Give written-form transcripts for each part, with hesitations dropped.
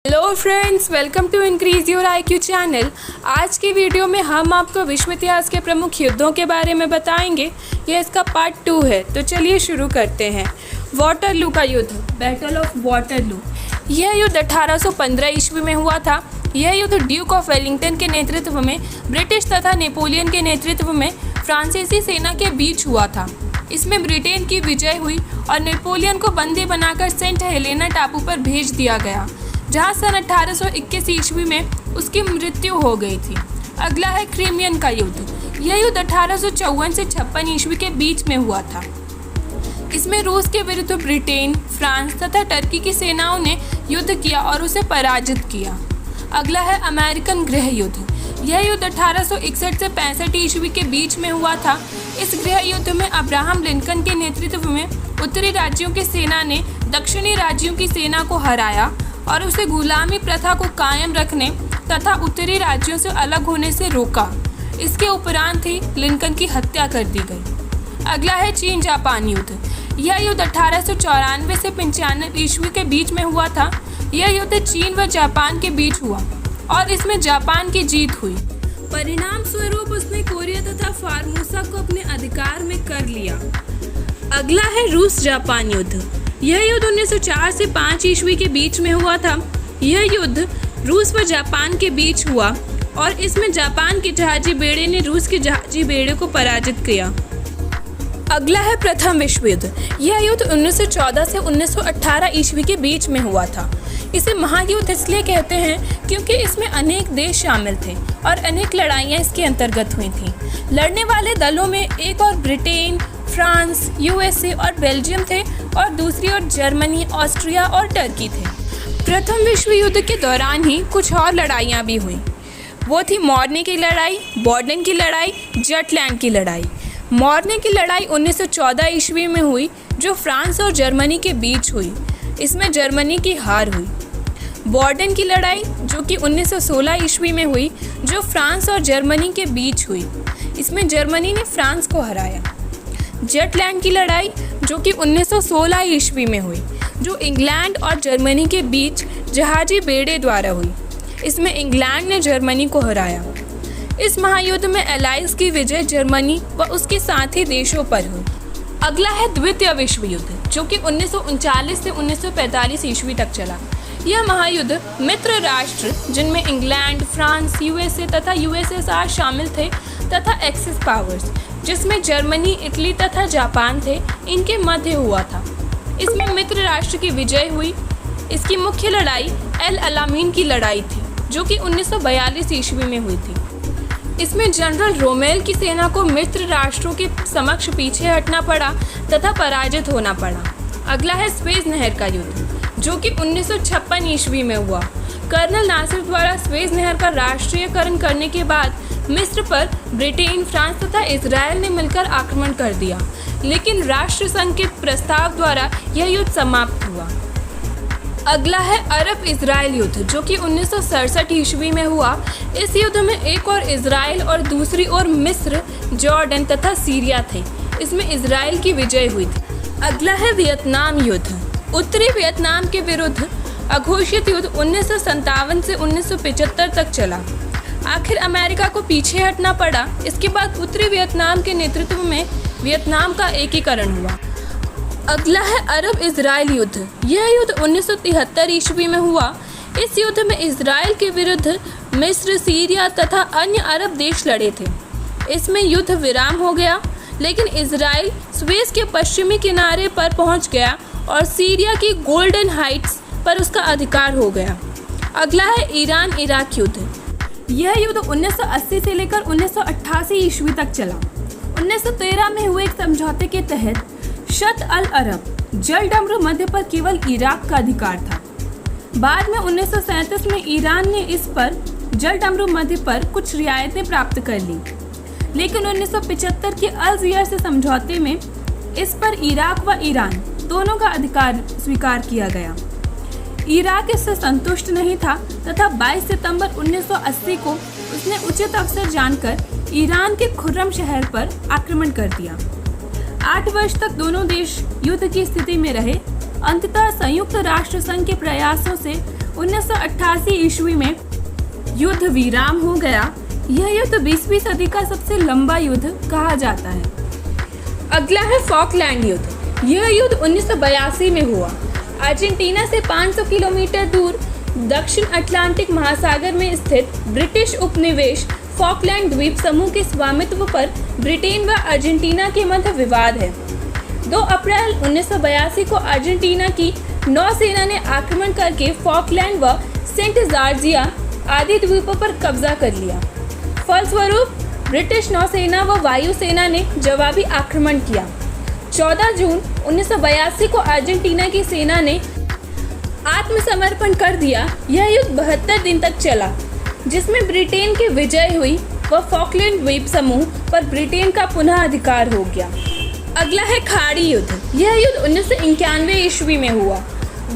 Hello friends, welcome to increase your IQ channel. आज की video में हम आपको विश्व इतिहास के प्रमुख युद्धों के बारे में बताएंगे। यह इसका पार्ट 2 है, तो चलिए शुरू करते हैं। वाटरलू का युद्ध, बैटल ऑफ वाटरलू। यह युद्ध 1815 ईस्वी में हुआ था। यह युद्ध ड्यूक ऑफ वेलिंगटन के नेतृत्व में ब्रिटिश तथा नेपोलियन के नेतृत्व में फ्रांसीसी सेना के बीच हुआ था। इसमें ब्रिटेन की विजय हुई और नेपोलियन को बंदी बनाकर सेंट हेलेना टापू पर भेज दिया गया, जहां सन 1821 ईस्वी में उसकी मृत्यु हो गई थी। अगला है क्रीमियन का युद्ध। यह युद्ध 1854 से 56 ईस्वी के बीच में हुआ था। इसमें रूस के विरुद्ध ब्रिटेन, फ्रांस तथा टर्की की सेनाओं ने युद्ध किया और उसे पराजित किया। अगला है अमेरिकन गृह युद्ध। यह युद्ध 1861 से 65 ईस्वी के बीच में हुआ था। इस गृह युद्ध में अब्राहम लिंकन के नेतृत्व में उत्तरी राज्यों की सेना ने दक्षिणी राज्यों की सेना को हराया और उसे गुलामी प्रथा को कायम रखने तथा उत्तरी राज्यों से अलग होने से रोका। इसके उपरांत ही लिंकन की हत्या कर दी गई। अगला है चीन जापान युद्ध। यह युद्ध 1894 से 95 ईस्वी के बीच में हुआ था। यह युद्ध चीन व जापान के बीच हुआ और इसमें जापान की जीत हुई। परिणाम स्वरूप उसने कोरिया तथा फार्मोसा को अपने अधिकार में कर लिया। अगला है रूस जापान युद्ध। यह युद्ध 1904 से 5 ईस्वी के बीच में हुआ था। यह युद्ध रूस व जापान के बीच हुआ और इसमें जापान के जहाजी बेड़े ने रूस के जहाजी बेड़े को पराजित किया। अगला है प्रथम विश्व युद्ध। यह युद्ध 1914 से 1918 ईस्वी के बीच में हुआ था। इसे महायुद्ध इसलिए कहते हैं क्योंकि इसमें अनेक देश शामिल थे और अनेक लड़ाइयाँ इसके अंतर्गत हुई थीं। लड़ने वाले दलों में एक और ब्रिटेन, फ्रांस, यूएसए और बेल्जियम थे और दूसरी ओर जर्मनी, ऑस्ट्रिया और टर्की थे। प्रथम विश्व युद्ध के दौरान ही कुछ और लड़ाइयाँ भी हुई। वो थी मॉर्नी की लड़ाई, बॉर्डन की लड़ाई, जटलैंड की लड़ाई। मॉर्नी की लड़ाई 1914 ईस्वी में हुई, जो फ्रांस और जर्मनी के बीच हुई। इसमें जर्मनी की हार हुई। बॉर्डन की लड़ाई, जो कि 1916 ईस्वी में हुई, जो फ्रांस और जर्मनी के बीच हुई। इसमें जर्मनी ने फ्रांस को हराया। जटलैंड की लड़ाई, जो कि 1916 ईस्वी में हुई, जो इंग्लैंड और जर्मनी के बीच जहाजी बेड़े द्वारा हुई। इसमें इंग्लैंड ने जर्मनी को हराया। इस महायुद्ध में एलाइज की विजय जर्मनी व उसके साथी देशों पर हुई। अगला है द्वितीय विश्व युद्ध, जो कि 1939 से 1945 ईस्वी तक चला। यह महायुद्ध मित्र राष्ट्र, जिनमें इंग्लैंड, फ्रांस, यूएसए तथा यूएसएसआर शामिल थे, तथा एक्सिस पावर्स, जिसमें जर्मनी, इटली तथा जापान थे, इनके मध्य हुआ था। इसमें मित्र राष्ट्र की विजय हुई। इसकी मुख्य लड़ाई एल अलामीन की लड़ाई थी, जो कि 1942 ईस्वी में हुई थी। इसमें जनरल रोमेल की सेना को मित्र राष्ट्रों के समक्ष पीछे हटना पड़ा तथा पराजित होना पड़ा। अगला है स्वेज नहर का युद्ध, जो कि 1956 ईस्वी में हुआ। कर्नल नासिर द्वारा स्वेज नहर का राष्ट्रीयकरण करने के बाद मिस्र पर ब्रिटेन, फ्रांस तथा इजराइल ने मिलकर आक्रमण कर दिया, लेकिन राष्ट्रसंघ के प्रस्ताव द्वारा यह युद्ध समाप्त हुआ। अगला है अरब इजराइल युद्ध, जो कि 1967 ईस्वी में हुआ। इस युद्ध में एक और इजराइल और दूसरी ओर मिस्र, जॉर्डन तथा सीरिया थे। इसमें इजराइल की विजय हुई थी। अगला है वियतनाम युद्ध। उत्तरी वियतनाम के विरुद्ध अघोषित युद्ध 1957 से 1975 तक चला। आखिर अमेरिका को पीछे हटना पड़ा। इसके बाद उत्तरी वियतनाम के नेतृत्व में वियतनाम का एकीकरण हुआ। अगला है अरब इजराइल युद्ध। यह युद्ध 1973 ईस्वी में हुआ। इस युद्ध में इजराइल के विरुद्ध मिस्र, सीरिया तथा अन्य अरब देश लड़े थे। इसमें युद्ध विराम हो गया, लेकिन इजराइल स्वेज के पश्चिमी किनारे पर पहुंच गया और सीरिया की गोल्डन हाइट्स पर उसका अधिकार हो गया। अगला है ईरान इराक युद्ध। यह युद्ध 1980 से लेकर 1988 ईस्वी तक चला। 1913 में हुए एक समझौते के तहत शत अल अरब जलडमरू मध्य पर केवल इराक का अधिकार था। बाद में 1937 में ईरान ने इस पर जलडमरू मध्य पर कुछ रियायतें प्राप्त कर ली, लेकिन 1975 के अल-ज़ियर से समझौते में इस पर इराक व ईरान दोनों का अधिकार स्वीकार किया गया। इराक इससे संतुष्ट नहीं था तथा 22 सितंबर 1980 को उसने उचित अवसर जानकर ईरान के खुर्रम शहर पर आक्रमण कर दिया। 8 वर्ष तक दोनों देश युद्ध की स्थिति में रहे। अंततः संयुक्त राष्ट्र संघ के प्रयासों से 1988 ईस्वी में युद्ध विराम हो गया। यह युद्ध 20वीं सदी का सबसे लंबा युद्ध कहा जाता है। अगला है फॉकलैंड युद्ध। यह युद्ध 1982 में हुआ। अर्जेंटीना से 500 किलोमीटर दूर दक्षिण अटलांटिक महासागर में स्थित ब्रिटिश उपनिवेश फॉकलैंड द्वीप समूह के स्वामित्व पर ब्रिटेन व अर्जेंटीना के मध्य विवाद है। 2 अप्रैल 1982 को अर्जेंटीना की नौसेना ने आक्रमण करके फॉकलैंड व सेंट जॉर्जिया आदि द्वीपों पर कब्जा कर लिया। फलस्वरूप ब्रिटिश नौसेना व वायुसेना ने जवाबी आक्रमण किया। 14 जून 1982 को अर्जेंटीना की सेना ने आत्मसमर्पण कर दिया। यह युद्ध 72 दिन तक चला, जिसमें ब्रिटेन की विजय हुई व फॉकलैंड द्वीप समूह पर ब्रिटेन का पुनः अधिकार हो गया। अगला है खाड़ी युद्ध। यह युद्ध 1991 ईस्वी में हुआ।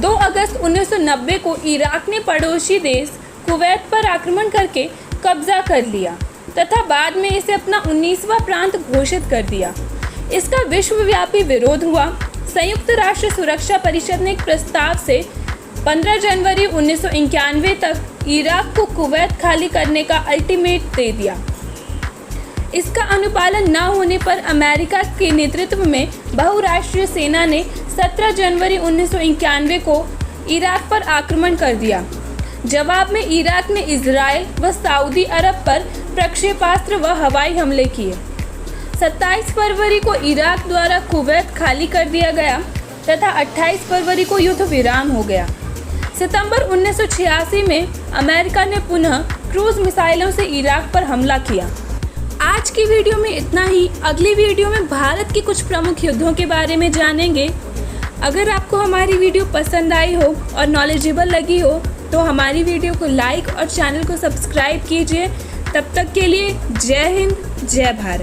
2 अगस्त 1990 को इराक ने पड़ोसी देश कुवैत पर आक्रमण करके कब्जा कर लिया तथा बाद में इसे अपना 19वां प्रांत घोषित कर दिया। इसका विश्वव्यापी विरोध हुआ। संयुक्त राष्ट्र सुरक्षा परिषद ने एक प्रस्ताव से 15 जनवरी 1991 तक इराक को कुवैत खाली करने का अल्टीमेट दे दिया। इसका अनुपालन न होने पर अमेरिका के नेतृत्व में बहुराष्ट्रीय सेना ने 17 जनवरी 1991 को इराक पर आक्रमण कर दिया। जवाब में इराक ने इजराइल व सऊदी अरब पर प्रक्षेपास्त्र व हवाई हमले किए। 27 फरवरी को इराक द्वारा कुवैत खाली कर दिया गया तथा 28 फरवरी को युद्ध विराम हो गया। सितंबर 1986 में अमेरिका ने पुनः क्रूज मिसाइलों से इराक पर हमला किया। आज की वीडियो में इतना ही। अगली वीडियो में भारत के कुछ प्रमुख युद्धों के बारे में जानेंगे। अगर आपको हमारी वीडियो पसंद आई हो और नॉलेजेबल लगी हो तो हमारी वीडियो को लाइक और चैनल को सब्सक्राइब कीजिए। तब तक के लिए जय हिंद, जय भारत।